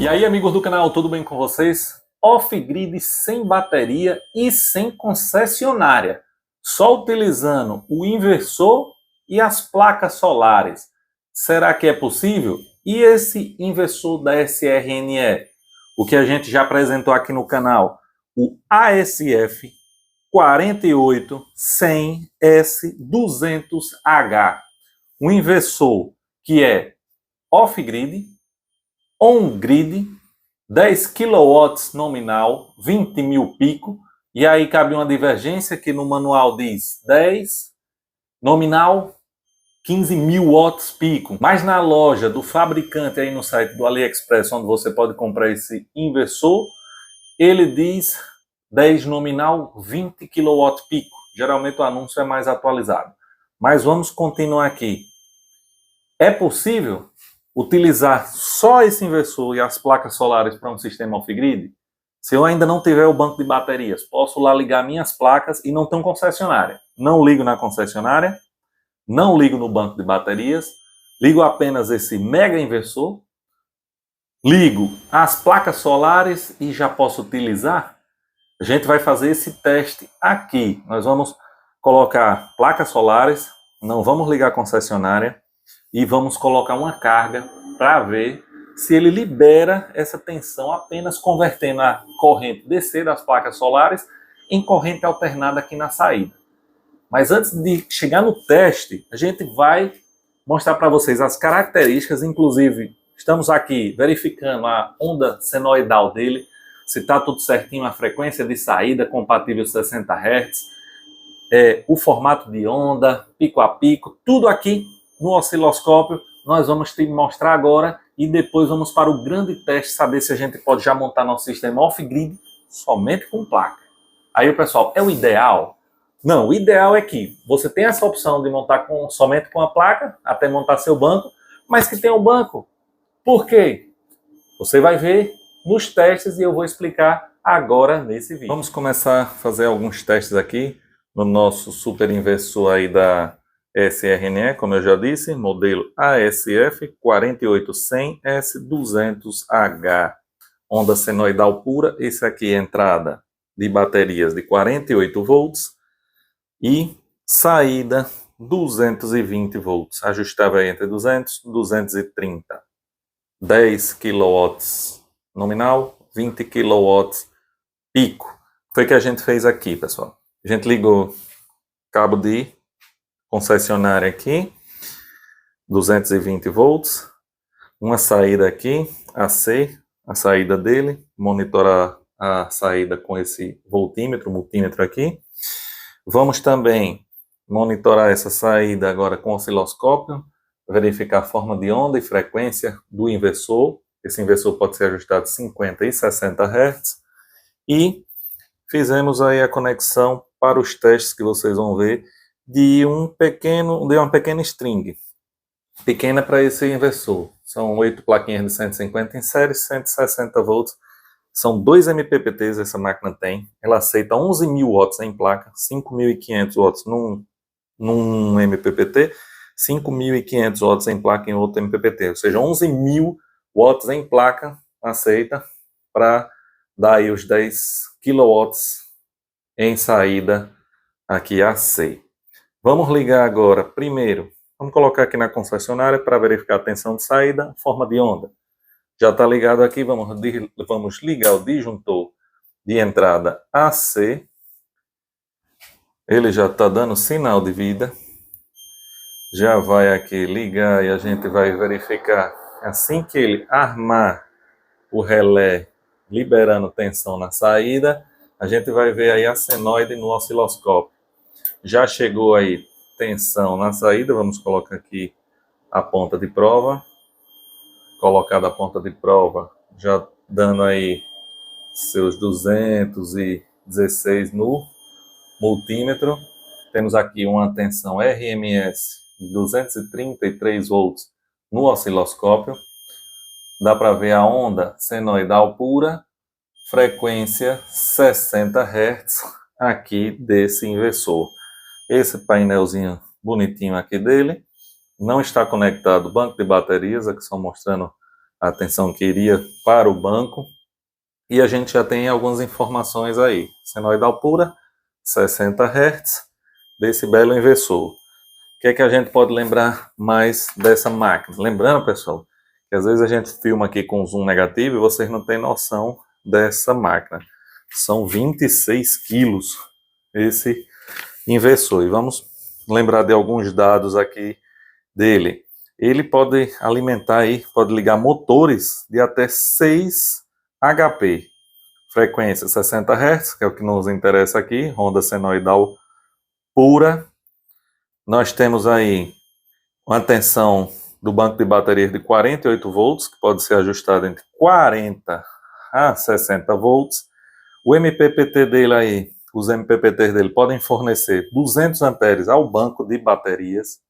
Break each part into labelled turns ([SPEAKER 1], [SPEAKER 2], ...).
[SPEAKER 1] E aí, amigos do canal, tudo bem com vocês? Off-grid sem bateria e sem concessionária, só utilizando o inversor e as placas solares. Será que é possível? E esse inversor da SRNE, o que a gente já apresentou aqui no canal, o ASF 48-100S200H, um inversor que é off-grid, on-grid, 10 kW nominal, 20 mil pico, e aí cabe uma divergência que no manual diz 10, nominal 15 mil watts pico. Mas na loja do fabricante aí no site do AliExpress, onde você pode comprar esse inversor, ele diz 10 nominal, 20 kW pico. Geralmente o anúncio é mais atualizado. Mas vamos continuar aqui. É possível utilizar só esse inversor e as placas solares para um sistema off-grid? Se eu ainda não tiver o banco de baterias, posso lá ligar minhas placas e não tenho concessionária. Não ligo na concessionária, não ligo no banco de baterias, ligo apenas esse mega inversor, ligo as placas solares e já posso utilizar? A gente vai fazer esse teste aqui. Nós vamos colocar placas solares, não vamos ligar a concessionária, e vamos colocar uma carga para ver se ele libera essa tensão apenas convertendo a corrente DC das placas solares em corrente alternada aqui na saída. Mas antes de chegar no teste, a gente vai mostrar para vocês as características, inclusive estamos aqui verificando a onda senoidal dele, se está tudo certinho, a frequência de saída compatível 60 Hz, o formato de onda, pico a pico, tudo aqui no osciloscópio. Nós vamos te mostrar agora e depois vamos para o grande teste, saber se a gente pode já montar nosso sistema off-grid somente com placa. Aí o pessoal, é o ideal? Não, o ideal é que você tenha essa opção de montar somente com a placa, até montar seu banco, mas que tenha um banco. Por quê? Você vai ver nos testes e eu vou explicar agora nesse vídeo. Vamos começar a fazer alguns testes aqui no nosso super inversor aí da SRNE, como eu já disse, modelo ASF 48-100S200H, onda senoidal pura. Esse aqui é entrada de baterias de 48 volts e saída 220 volts, ajustável entre 200 e 230, 10 kW nominal, 20 kW pico. Foi o que a gente fez aqui, pessoal. A gente ligou cabo de concessionária aqui, 220 volts, uma saída aqui, AC, a saída dele, monitorar a saída com esse voltímetro, multímetro aqui. Vamos também monitorar essa saída agora com osciloscópio, verificar a forma de onda e frequência do inversor. Esse inversor pode ser ajustado 50 e 60 Hz. E fizemos aí a conexão para os testes que vocês vão ver de uma pequena string, pequena para esse inversor. São 8 plaquinhas de 150 em série, 160 volts. São 2 MPPTs essa máquina tem. Ela aceita 11 mil watts em placa, 5.500 watts num MPPT, 5.500 watts em placa em outro MPPT. Ou seja, 11 mil watts em placa aceita para dar aí os 10 kW em saída aqui AC. Vamos ligar agora, primeiro, vamos colocar aqui na concessionária para verificar a tensão de saída, forma de onda. Já está ligado aqui, vamos ligar o disjuntor de entrada AC. Ele já está dando sinal de vida. Já vai aqui ligar e a gente vai verificar, assim que ele armar o relé, liberando tensão na saída, a gente vai ver aí a senoide no osciloscópio. Já chegou aí tensão na saída, vamos colocar aqui a ponta de prova. Colocada a ponta de prova, já dando aí seus 216 no multímetro. Temos aqui uma tensão RMS de 233 volts no osciloscópio. Dá para ver a onda senoidal pura, frequência 60 Hz aqui desse inversor. Esse painelzinho bonitinho aqui dele. Não está conectado o banco de baterias, aqui só mostrando a tensão que iria para o banco. E a gente já tem algumas informações aí. Senoidal pura, 60 Hz, desse belo inversor. O que é que a gente pode lembrar mais dessa máquina? Lembrando, pessoal, que às vezes a gente filma aqui com zoom negativo e vocês não têm noção dessa máquina. São 26 quilos esse inversor. E vamos lembrar de alguns dados aqui dele. Ele pode alimentar aí, pode ligar motores de até 6 HP. Frequência 60 Hz, que é o que nos interessa aqui, onda senoidal pura. Nós temos aí uma tensão do banco de baterias de 48 volts, que pode ser ajustado entre 40 a 60 volts. O MPPT dele aí, os MPPTs dele podem fornecer 200 amperes ao banco de baterias,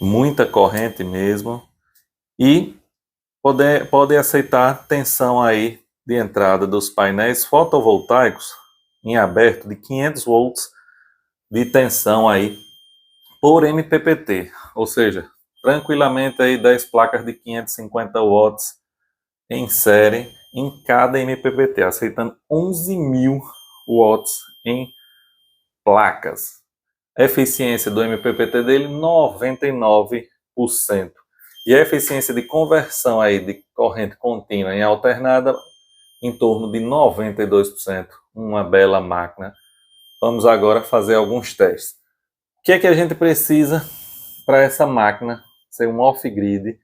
[SPEAKER 1] muita corrente mesmo, e pode aceitar tensão aí de entrada dos painéis fotovoltaicos em aberto de 500 volts de tensão aí por MPPT, ou seja, tranquilamente aí 10 placas de 550 watts em série em cada MPPT, aceitando 11.000 watts em placas. A eficiência do MPPT dele, 99%. E a eficiência de conversão aí de corrente contínua em alternada, em torno de 92%. Uma bela máquina. Vamos agora fazer alguns testes. O que é que a gente precisa para essa máquina ser um off-grid,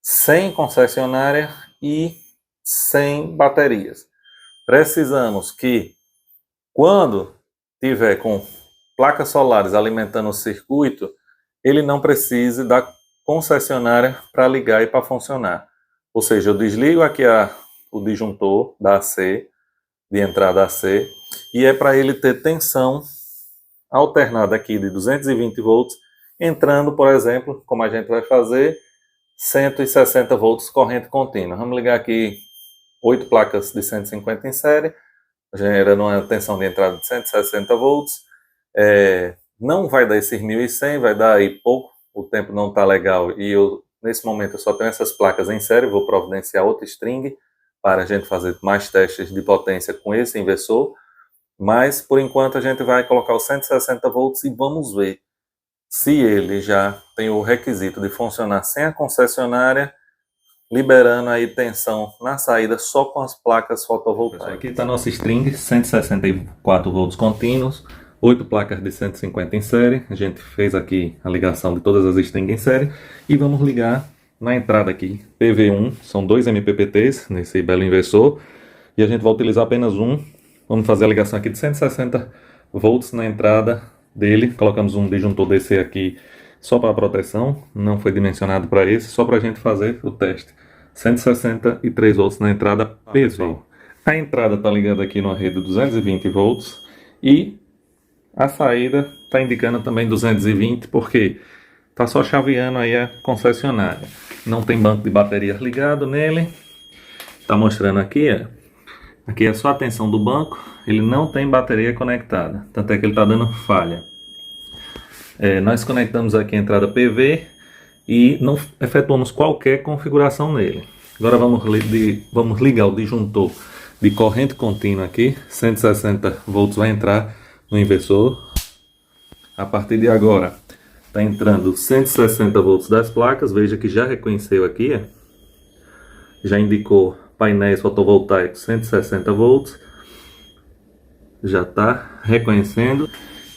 [SPEAKER 1] sem concessionária e sem baterias? Precisamos que, quando tiver com placas solares alimentando o circuito, ele não precise da concessionária para ligar e para funcionar. Ou seja, eu desligo aqui o disjuntor da AC, de entrada AC, e é para ele ter tensão alternada aqui de 220 volts, entrando, por exemplo, como a gente vai fazer, 160 volts corrente contínua. Vamos ligar aqui 8 placas de 150 em série, gerando uma tensão de entrada de 160 volts. Não vai dar esses 1.100, vai dar aí pouco, o tempo não está legal, e nesse momento eu só tenho essas placas em série, vou providenciar outra string para a gente fazer mais testes de potência com esse inversor, mas por enquanto a gente vai colocar os 160 volts e vamos ver se ele já tem o requisito de funcionar sem a concessionária, liberando aí tensão na saída só com as placas fotovoltaicas. Aqui está nossa string, 164 volts contínuos, 8 placas de 150 em série. A gente fez aqui a ligação de todas as strings em série e vamos ligar na entrada aqui, PV1, são 2 MPPTs nesse belo inversor, e a gente vai utilizar apenas um. Vamos fazer a ligação aqui de 160 volts na entrada dele. Colocamos um disjuntor DC aqui só para proteção, não foi dimensionado para esse, só para a gente fazer o teste. 163 volts na entrada PV. A entrada está ligada aqui numa rede de 220 volts e a saída está indicando também 220, porque está só chaveando aí a concessionária. Não tem banco de baterias ligado nele. Está mostrando aqui, ó. Aqui é só a tensão do banco, ele não tem bateria conectada, tanto é que ele está dando falha. Nós conectamos aqui a entrada PV e não efetuamos qualquer configuração nele. Agora vamos ligar o disjuntor de corrente contínua aqui, 160 volts vai entrar no inversor. A partir de agora está entrando 160 volts das placas, veja que já reconheceu aqui, já indicou painéis fotovoltaicos 160 volts, já está reconhecendo.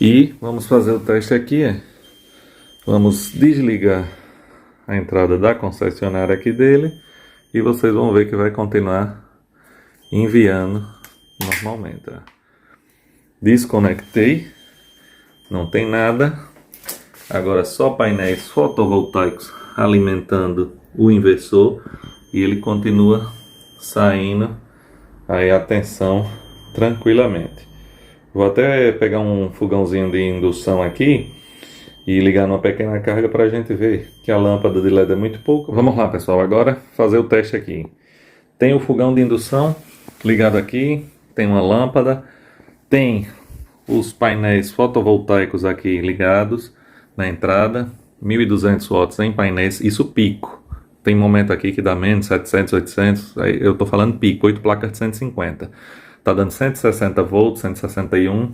[SPEAKER 1] E vamos fazer o teste aqui, vamos desligar a entrada da concessionária aqui dele e vocês vão ver que vai continuar enviando normalmente. Desconectei, não tem nada, agora só painéis fotovoltaicos alimentando o inversor e ele continua saindo aí a tensão tranquilamente. Vou até pegar um fogãozinho de indução aqui e ligar numa pequena carga para a gente ver que a lâmpada de LED é muito pouco. Vamos lá, pessoal, agora fazer o teste aqui. Tem o fogão de indução ligado aqui, tem uma lâmpada, tem os painéis fotovoltaicos aqui ligados na entrada, 1.200 watts em painéis, isso pico. tem momento aqui que dá menos, 700, 800, aí eu tô falando pico, 8 placas de 150. Tá dando 160 volts, 161.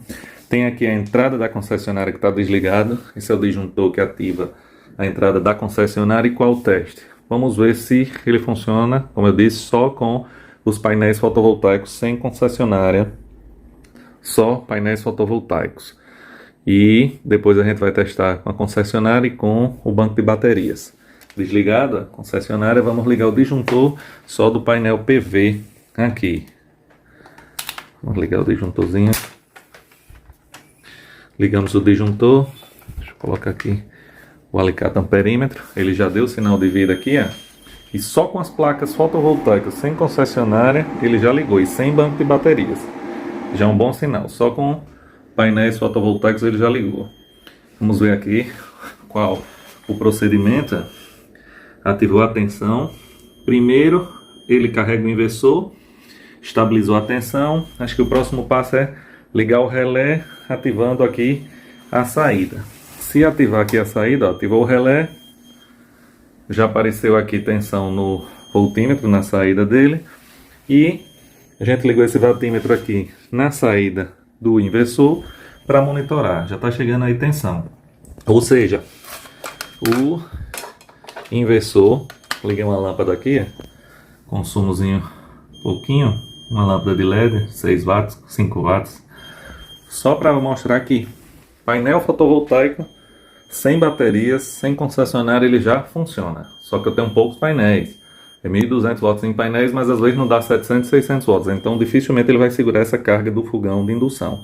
[SPEAKER 1] Tem aqui a entrada da concessionária que está desligada. Esse é o disjuntor que ativa a entrada da concessionária. E qual o teste? Vamos ver se ele funciona, como eu disse, só com os painéis fotovoltaicos sem concessionária. Só painéis fotovoltaicos. E depois a gente vai testar com a concessionária e com o banco de baterias. Desligada a concessionária, vamos ligar o disjuntor só do painel PV aqui. Vamos ligar o disjuntorzinho. Ligamos o disjuntor. Deixa eu colocar aqui o alicate amperímetro. Ele já deu sinal de vida aqui, ó. E só com as placas fotovoltaicas sem concessionária, ele já ligou. E sem banco de baterias. Já é um bom sinal. Só com painéis fotovoltaicos ele já ligou. Vamos ver aqui qual o procedimento. Ativou a tensão. Primeiro ele carrega o inversor. Estabilizou a tensão. Acho que o próximo passo é ligar o relé, ativando aqui a saída. Se ativar aqui a saída, ó, ativou o relé. Já apareceu aqui tensão no voltímetro, na saída dele. E a gente ligou esse voltímetro aqui na saída do inversor para monitorar. Já está chegando aí tensão. Ou seja, o inversor, liguei uma lâmpada aqui, consumozinho pouquinho, uma lâmpada de LED, 6 watts, 5 watts, só para mostrar aqui, painel fotovoltaico, sem baterias, sem concessionária, ele já funciona, só que eu tenho poucos painéis, é 1200 watts em painéis, mas às vezes não dá 700, 600 watts, então dificilmente ele vai segurar essa carga do fogão de indução,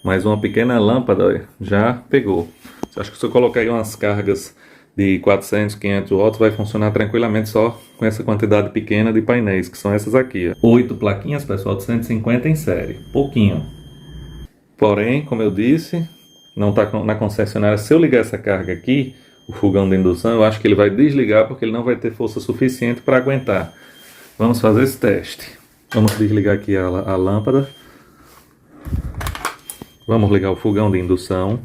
[SPEAKER 1] mas uma pequena lâmpada já pegou. Acho que se eu colocar aí umas cargas de 400, 500 watts vai funcionar tranquilamente só com essa quantidade pequena de painéis, que são essas aqui, ó. 8 plaquinhas, pessoal, de 150 em série, pouquinho. Porém, como eu disse, não está na concessionária. Se eu ligar essa carga aqui, o fogão de indução, eu acho que ele vai desligar porque ele não vai ter força suficiente para aguentar. Vamos fazer esse teste. Vamos desligar aqui a lâmpada. Vamos ligar o fogão de indução.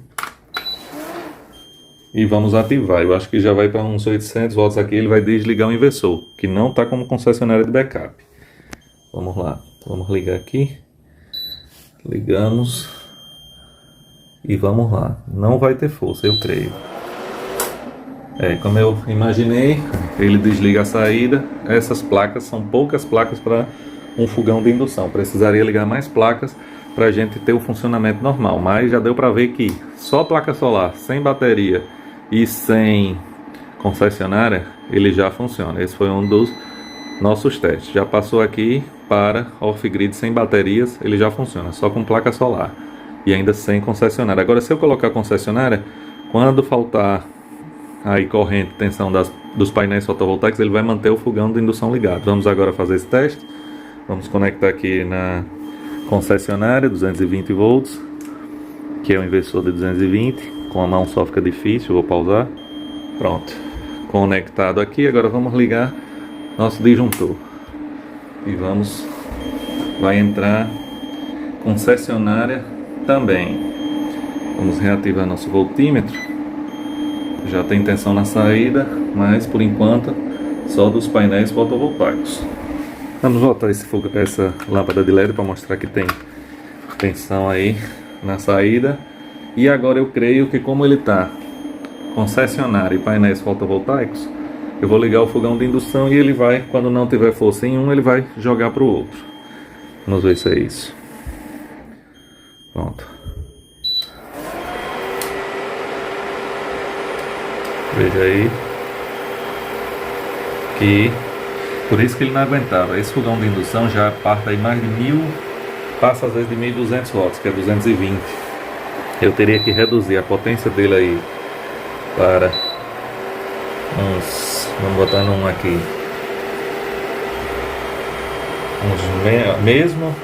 [SPEAKER 1] E vamos ativar. Eu acho que já vai para uns 800 watts aqui. Ele vai desligar o inversor, que não está como concessionária de backup. Vamos lá. Vamos ligar aqui. Ligamos. E vamos lá. Não vai ter força, eu creio. Como eu imaginei, ele desliga a saída. Essas placas são poucas placas para um fogão de indução. Precisaria ligar mais placas para a gente ter o funcionamento normal. Mas já deu para ver que só placa solar, sem bateria e sem concessionária, ele já funciona. Esse foi um dos nossos testes. Já passou aqui para off-grid sem baterias, ele já funciona, só com placa solar e ainda sem concessionária. Agora, se eu colocar concessionária, quando faltar aí corrente, tensão dos painéis fotovoltaicos, ele vai manter o fogão de indução ligado. Vamos agora fazer esse teste. Vamos conectar aqui na concessionária, 220 volts, que é o inversor de 220. Com a mão só fica difícil, vou pausar. Pronto, conectado aqui. Agora vamos ligar nosso disjuntor e vai entrar concessionária também. Vamos reativar nosso voltímetro. Já tem tensão na saída, mas por enquanto só dos painéis fotovoltaicos. Vamos voltar essa lâmpada de LED para mostrar que tem tensão aí na saída. E agora eu creio que, como ele está concessionária e painéis fotovoltaicos, eu vou ligar o fogão de indução e ele vai, quando não tiver força em um, ele vai jogar para o outro. Vamos ver se é isso. Pronto. Veja aí que por isso que ele não aguentava. Esse fogão de indução já parte aí mais de 1000, passa às vezes de 1200 watts, que é 220. Eu teria que reduzir a potência dele aí para uns, vamos botar num aqui, mesmo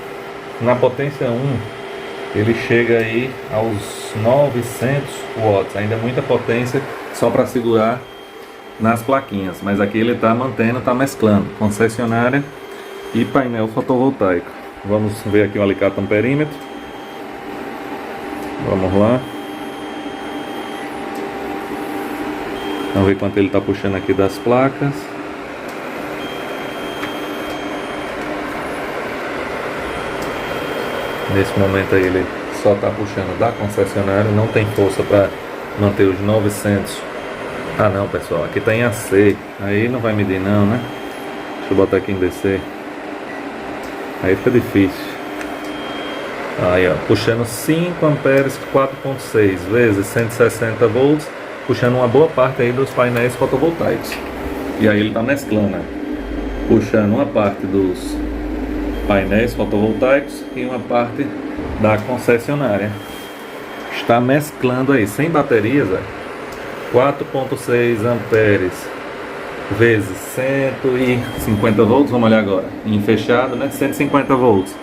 [SPEAKER 1] na potência 1, ele chega aí aos 900 watts, ainda é muita potência só para segurar nas plaquinhas, mas aqui ele está mantendo, está mesclando concessionária e painel fotovoltaico. Vamos ver aqui o alicate amperímetro. Vamos lá. Vamos ver quanto ele está puxando aqui das placas. Nesse momento aí ele só está puxando da concessionária, não tem força para manter os 900. Ah não, pessoal, aqui está em AC, aí não vai medir não, né? Deixa eu botar aqui em DC. Aí fica difícil. Aí ó, puxando 5 amperes 4.6 vezes 160 volts, puxando uma boa parte aí dos painéis fotovoltaicos. E aí ele está mesclando, né? Puxando uma parte dos painéis fotovoltaicos e uma parte da concessionária. Está mesclando aí, sem baterias, 4.6 amperes vezes 150 volts, vamos olhar agora, em fechado, né? 150 volts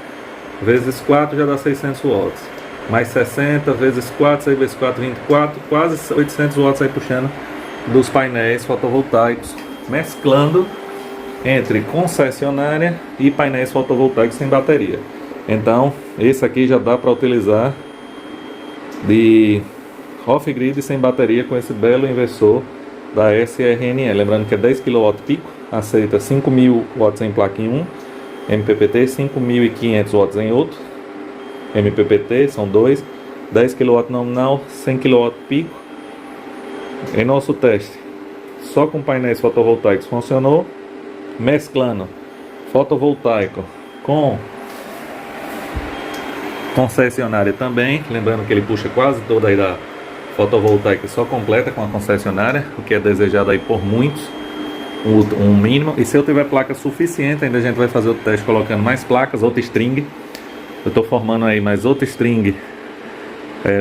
[SPEAKER 1] vezes 4 já dá 600 watts, mais 60 vezes 4, 6 vezes 4, 24, quase 800 watts aí puxando dos painéis fotovoltaicos, mesclando entre concessionária e painéis fotovoltaicos sem bateria. Então esse aqui já dá para utilizar de off-grid sem bateria com esse belo inversor da SRNE. Lembrando que é 10 kW pico, aceita 5.000 watts em placa em um MPPT, 5.500 watts em outro MPPT, são dois, 10 kW nominal, 100 kW pico. Em nosso teste, só com painéis fotovoltaicos funcionou, mesclando fotovoltaico com concessionária também, lembrando que ele puxa quase toda aí da fotovoltaica, só completa com a concessionária, o que é desejado aí por muitos, um mínimo. E se eu tiver placa suficiente, ainda a gente vai fazer o teste colocando mais placas, outra string. Eu estou formando aí mais outra string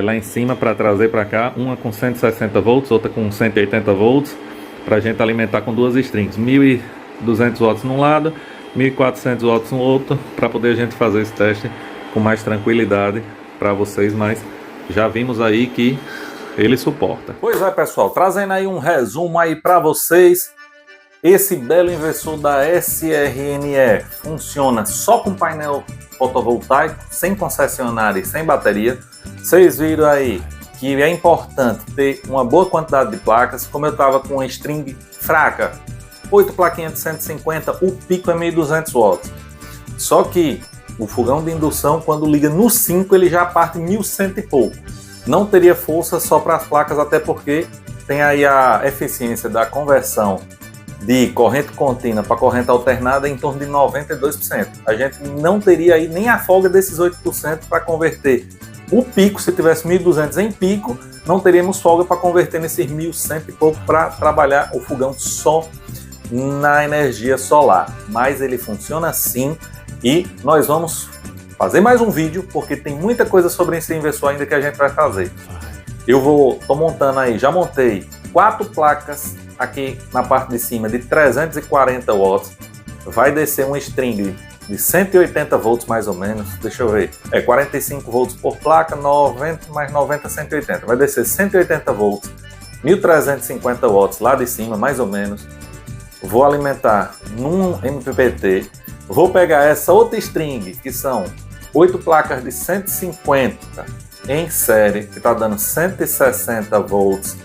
[SPEAKER 1] lá em cima para trazer para cá, uma com 160 volts, outra com 180 volts, para a gente alimentar com duas strings, 1.200 watts num lado, 1.400 watts no outro, para poder a gente fazer esse teste com mais tranquilidade para vocês, mas já vimos aí que ele suporta. Pois é, pessoal, trazendo aí um resumo aí para vocês. Esse belo inversor da SRNE funciona só com painel fotovoltaico, sem concessionária e sem bateria. Vocês viram aí que é importante ter uma boa quantidade de placas. Como eu estava com uma string fraca, 8 plaquinhas de 150, o pico é 1.200 watts. Só que o fogão de indução, quando liga no 5, ele já parte 1.100 e pouco. Não teria força só para as placas, até porque tem aí a eficiência da conversão de corrente contínua para corrente alternada em torno de 92%. A gente não teria aí nem a folga desses 8% para converter o pico. Se tivesse 1.200 em pico, não teríamos folga para converter nesses 1.100 e pouco para trabalhar o fogão só na energia solar. Mas ele funciona assim e nós vamos fazer mais um vídeo, porque tem muita coisa sobre esse inversor ainda que a gente vai fazer. Tô montando aí, já montei 4 placas aqui na parte de cima de 340 watts, vai descer um string de 180 volts mais ou menos, deixa eu ver, 45 volts por placa, 90 mais 90, 180, vai descer 180 volts, 1350 watts lá de cima mais ou menos. Vou alimentar num MPPT, vou pegar essa outra string, que são 8 placas de 150 em série, que está dando 160 volts,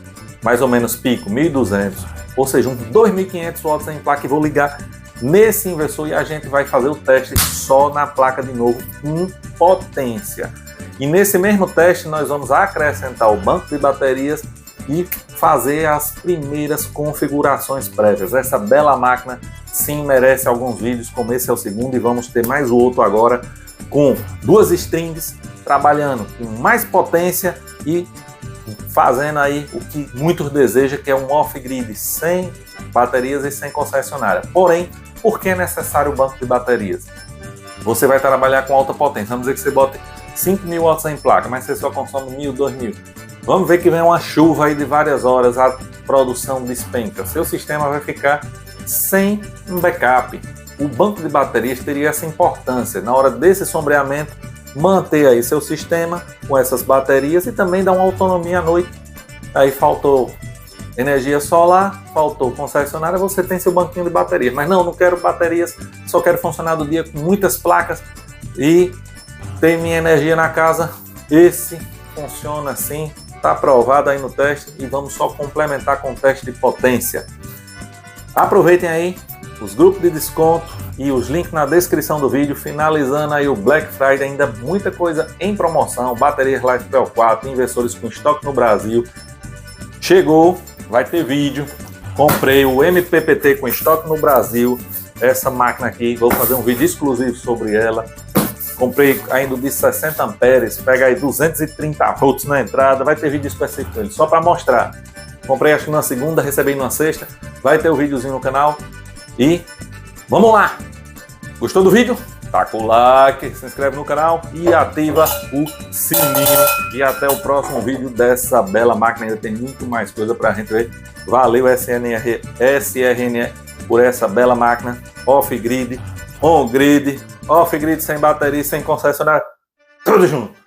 [SPEAKER 1] mais ou menos pico, 1.200, ou seja, uns 2.500 watts em placa, e vou ligar nesse inversor e a gente vai fazer o teste só na placa de novo, com potência. E nesse mesmo teste nós vamos acrescentar o banco de baterias e fazer as primeiras configurações prévias. Essa bela máquina sim merece alguns vídeos, como esse é o segundo, e vamos ter mais o outro agora com 2 strings, trabalhando com mais potência e fazendo aí o que muitos desejam, que é um off-grid sem baterias e sem concessionária. Porém, por que é necessário o banco de baterias? Você vai trabalhar com alta potência, vamos dizer que você bota 5.000 watts em placa, mas você só consome 1.000, 2.000. Vamos ver que vem uma chuva aí de várias horas, a produção despenca. Seu sistema vai ficar sem um backup. O banco de baterias teria essa importância na hora desse sombreamento, manter aí seu sistema com essas baterias e também dar uma autonomia à noite. Aí faltou energia solar, faltou concessionária, você tem seu banquinho de baterias. Mas não quero baterias, só quero funcionar do dia com muitas placas e ter minha energia na casa. Esse funciona assim, está aprovado aí no teste, e vamos só complementar com o teste de potência. Aproveitem aí os grupos de desconto e os links na descrição do vídeo. Finalizando aí o Black Friday, ainda muita coisa em promoção, baterias LiFePel 4, inversores com estoque no Brasil. Chegou, vai ter vídeo. Comprei o MPPT com estoque no Brasil, essa máquina aqui, vou fazer um vídeo exclusivo sobre ela. Comprei ainda de 60 amperes, pega aí 230 volts na entrada, vai ter vídeo específico dele, só para mostrar. Comprei acho que na segunda, recebi na sexta, vai ter o videozinho no canal e vamos lá! Gostou do vídeo? Taca o like, se inscreve no canal e ativa o sininho. E até o próximo vídeo dessa bela máquina, ainda tem muito mais coisa pra gente ver. Valeu SRN por essa bela máquina, off-grid, on-grid, off-grid sem bateria, sem concessionário, tudo junto.